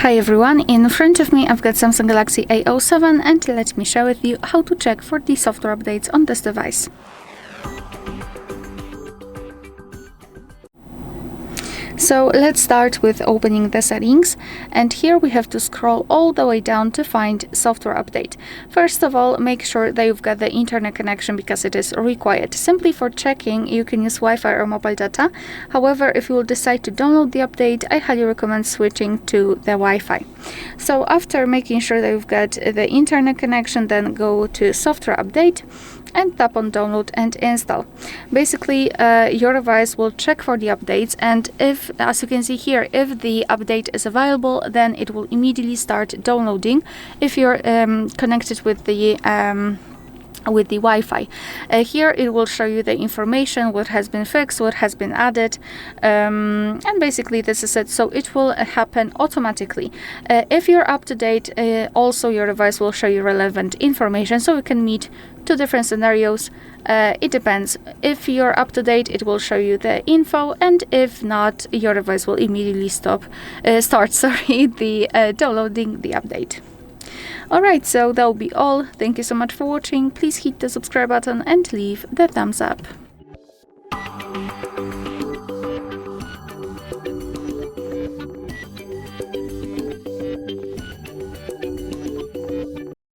Hi everyone, in front of me I've got Samsung Galaxy A07 and let me share with you how to check for the software updates on this device. So let's start with opening the settings, and here we have to scroll all the way down to find software update. First of all, make sure that you've got the internet connection because it is required. Simply for checking, you can use Wi-Fi or mobile data. However, if you will decide to download the update, I highly recommend switching to the Wi-Fi. So after making sure that you've got the internet connection, then go to software update and tap on download and install. Basically, your device will check for the updates, and if, as you can see here, if the update is available, then it will immediately start downloading if you're connected with the Wi-Fi. Here it will show you the information, what has been fixed, what has been added, and basically this is it. So it will happen automatically. If you're up to date, also your device will show you relevant information, so you can meet two different scenarios. It depends. If you're up to date, it will show you the info, and if not, your device will immediately start the downloading the update. Alright, so that will be all. Thank you so much for watching. Please hit the subscribe button and leave the thumbs up.